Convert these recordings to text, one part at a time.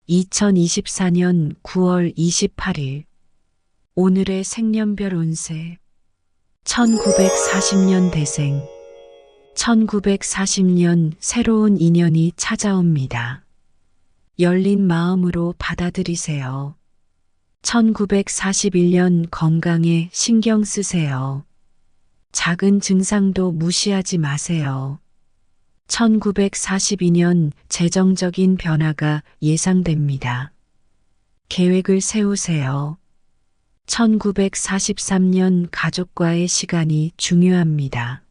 2024년 9월 28일 오늘의 생년별 운세 1940년 대생 1940년 새로운 인연이 찾아옵니다. 열린 마음으로 받아들이세요. 1941년 건강에 신경 쓰세요. 작은 증상도 무시하지 마세요. 1942년 재정적인 변화가 예상됩니다. 계획을 세우세요. 1943년 가족과의 시간이 중요합니다.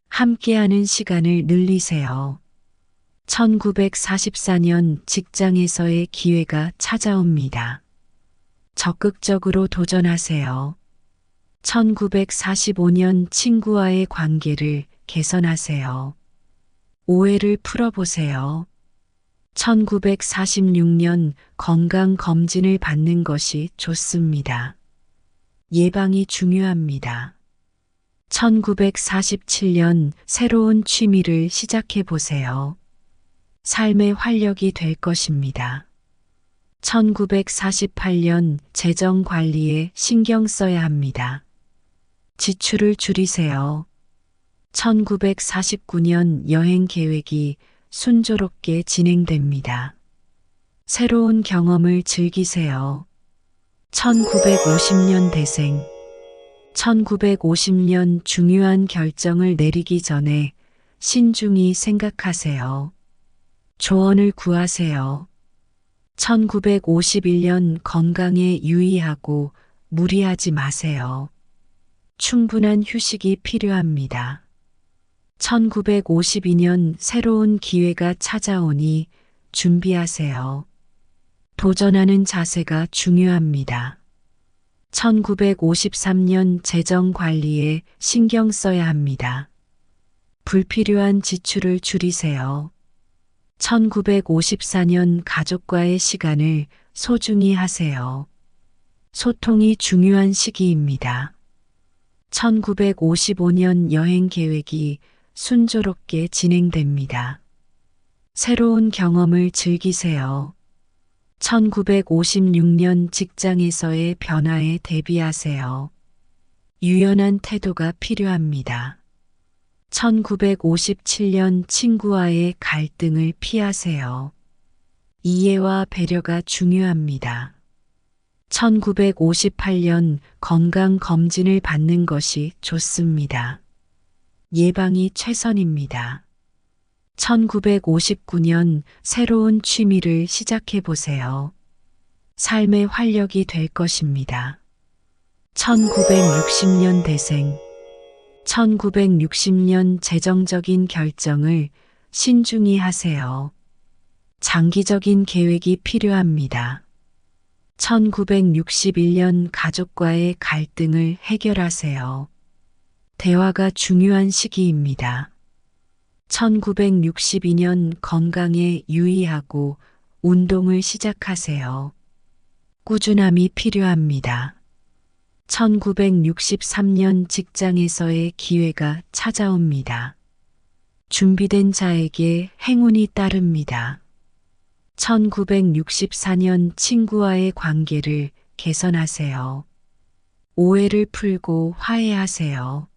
함께하는 시간을 늘리세요. 1944년 직장에서의 기회가 찾아옵니다. 적극적으로 도전하세요. 1945년 친구와의 관계를 개선하세요. 오해를 풀어보세요. 1946년 건강검진을 받는 것이 좋습니다. 예방이 중요합니다. 1947년 새로운 취미를 시작해 보세요. 삶의 활력이 될 것입니다. 1948년 재정 관리에 신경 써야 합니다. 지출을 줄이세요. 1949년 여행 계획이 순조롭게 진행됩니다. 새로운 경험을 즐기세요. 1950년 대생 1950년 중요한 결정을 내리기 전에 신중히 생각하세요. 조언을 구하세요. 1951년 건강에 유의하고 무리하지 마세요. 충분한 휴식이 필요합니다. 1952년 새로운 기회가 찾아오니 준비하세요. 도전하는 자세가 중요합니다. 1953년 재정 관리에 신경 써야 합니다. 불필요한 지출을 줄이세요. 1954년 가족과의 시간을 소중히 하세요. 소통이 중요한 시기입니다. 1955년 여행 계획이 순조롭게 진행됩니다. 새로운 경험을 즐기세요. 1956년 직장에서의 변화에 대비하세요. 유연한 태도가 필요합니다. 1957년 친구와의 갈등을 피하세요. 이해와 배려가 중요합니다. 1958년 건강검진을 받는 것이 좋습니다. 예방이 최선입니다. 1959년 새로운 취미를 시작해 보세요. 삶의 활력이 될 것입니다. 1960년 대생 1960년 재정적인 결정을 신중히 하세요. 장기적인 계획이 필요합니다. 1961년 가족과의 갈등을 해결하세요. 대화가 중요한 시기입니다. 1962년 건강에 유의하고 운동을 시작하세요. 꾸준함이 필요합니다. 1963년 직장에서의 기회가 찾아옵니다. 준비된 자에게 행운이 따릅니다. 1964년 친구와의 관계를 개선하세요. 오해를 풀고 화해하세요.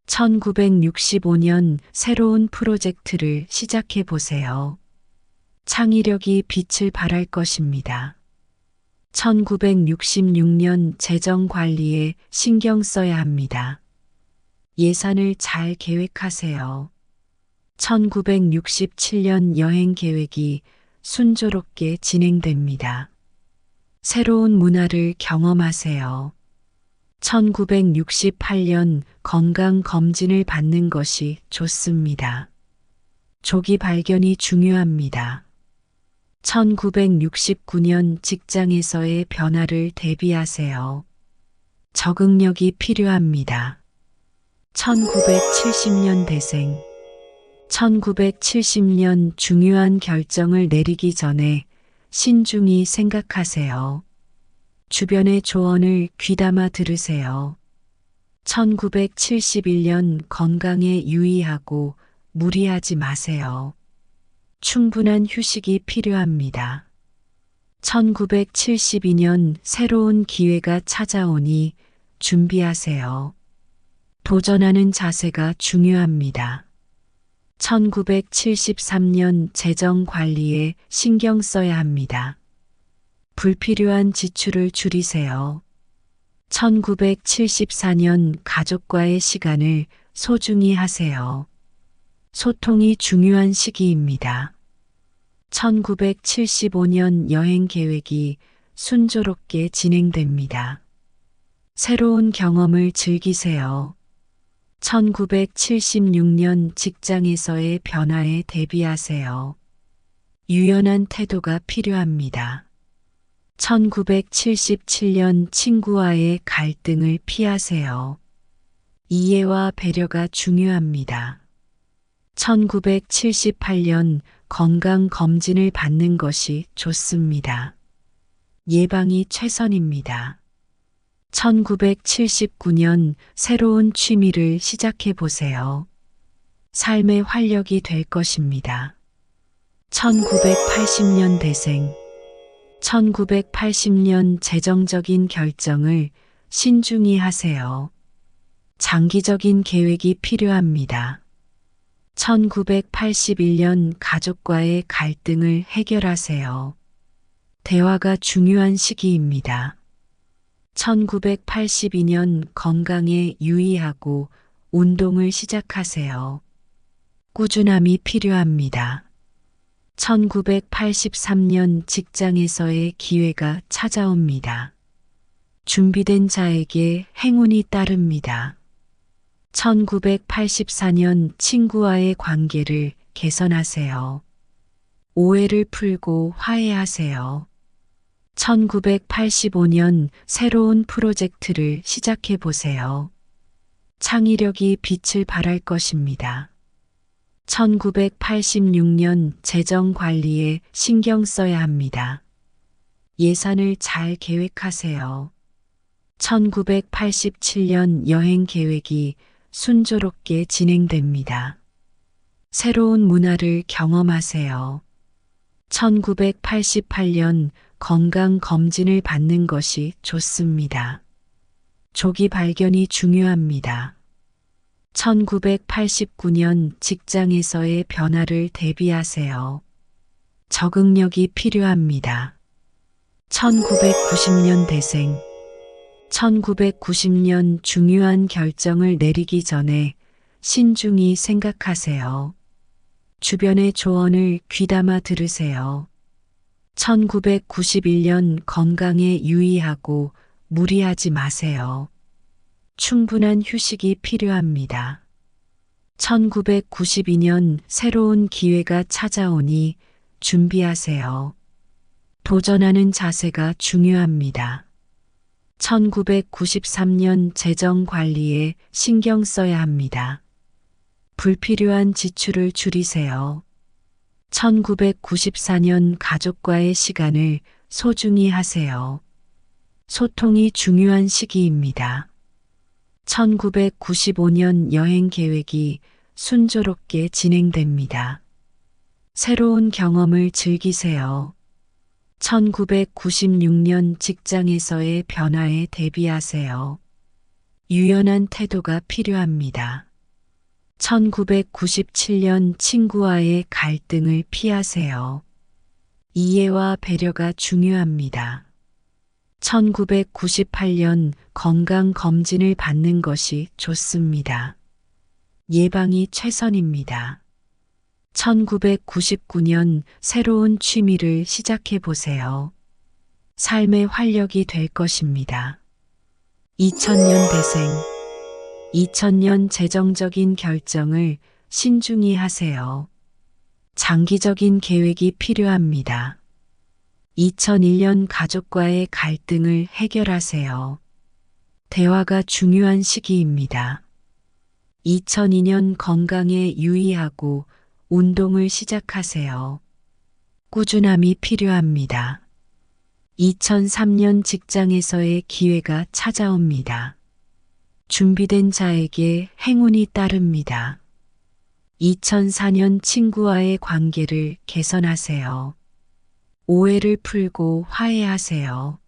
1965년 새로운 프로젝트를 시작해 보세요. 창의력이 빛을 발할 것입니다. 1966년 재정 관리에 신경 써야 합니다. 예산을 잘 계획하세요. 1967년 여행 계획이 순조롭게 진행됩니다. 새로운 문화를 경험하세요. 1968년 건강검진을 받는 것이 좋습니다. 조기 발견이 중요합니다. 1969년 직장에서의 변화를 대비하세요. 적응력이 필요합니다. 1970년 대생 1970년 중요한 결정을 내리기 전에 신중히 생각하세요. 주변의 조언을 귀담아 들으세요. 1971년 건강에 유의하고 무리하지 마세요. 충분한 휴식이 필요합니다. 1972년 새로운 기회가 찾아오니 준비하세요. 도전하는 자세가 중요합니다. 1973년 재정 관리에 신경 써야 합니다. 불필요한 지출을 줄이세요. 1974년 가족과의 시간을 소중히 하세요. 소통이 중요한 시기입니다. 1975년 여행 계획이 순조롭게 진행됩니다. 새로운 경험을 즐기세요. 1976년 직장에서의 변화에 대비하세요. 유연한 태도가 필요합니다. 1977년 친구와의 갈등을 피하세요. 이해와 배려가 중요합니다. 1978년 건강검진을 받는 것이 좋습니다. 예방이 최선입니다. 1979년 새로운 취미를 시작해 보세요. 삶의 활력이 될 것입니다. 1980년 대생 1980년 재정적인 결정을 신중히 하세요. 장기적인 계획이 필요합니다. 1981년 가족과의 갈등을 해결하세요. 대화가 중요한 시기입니다. 1982년 건강에 유의하고 운동을 시작하세요. 꾸준함이 필요합니다. 1983년 직장에서의 기회가 찾아옵니다. 준비된 자에게 행운이 따릅니다. 1984년 친구와의 관계를 개선하세요. 오해를 풀고 화해하세요. 1985년 새로운 프로젝트를 시작해 보세요. 창의력이 빛을 발할 것입니다. 1986년 재정 관리에 신경 써야 합니다. 예산을 잘 계획하세요. 1987년 여행 계획이 순조롭게 진행됩니다. 새로운 문화를 경험하세요. 1988년 건강검진을 받는 것이 좋습니다. 조기 발견이 중요합니다. 1989년 직장에서의 변화를 대비하세요. 적응력이 필요합니다. 1990년 대생 1990년 중요한 결정을 내리기 전에 신중히 생각하세요. 주변의 조언을 귀담아 들으세요. 1991년 건강에 유의하고 무리하지 마세요. 충분한 휴식이 필요합니다. 1992년 새로운 기회가 찾아오니 준비하세요. 도전하는 자세가 중요합니다. 1993년 재정 관리에 신경 써야 합니다. 불필요한 지출을 줄이세요. 1994년 가족과의 시간을 소중히 하세요. 소통이 중요한 시기입니다. 1995년 여행 계획이 순조롭게 진행됩니다. 새로운 경험을 즐기세요. 1996년 직장에서의 변화에 대비하세요. 유연한 태도가 필요합니다. 1997년 친구와의 갈등을 피하세요. 이해와 배려가 중요합니다. 1998년 건강검진을 받는 것이 좋습니다. 예방이 최선입니다. 1999년 새로운 취미를 시작해 보세요. 삶의 활력이 될 것입니다. 2000년 대생 2000년 재정적인 결정을 신중히 하세요. 장기적인 계획이 필요합니다. 2001년 가족과의 갈등을 해결하세요. 대화가 중요한 시기입니다. 2002년 건강에 유의하고 운동을 시작하세요. 꾸준함이 필요합니다. 2003년 직장에서의 기회가 찾아옵니다. 준비된 자에게 행운이 따릅니다. 2004년 친구와의 관계를 개선하세요. 오해를 풀고 화해하세요.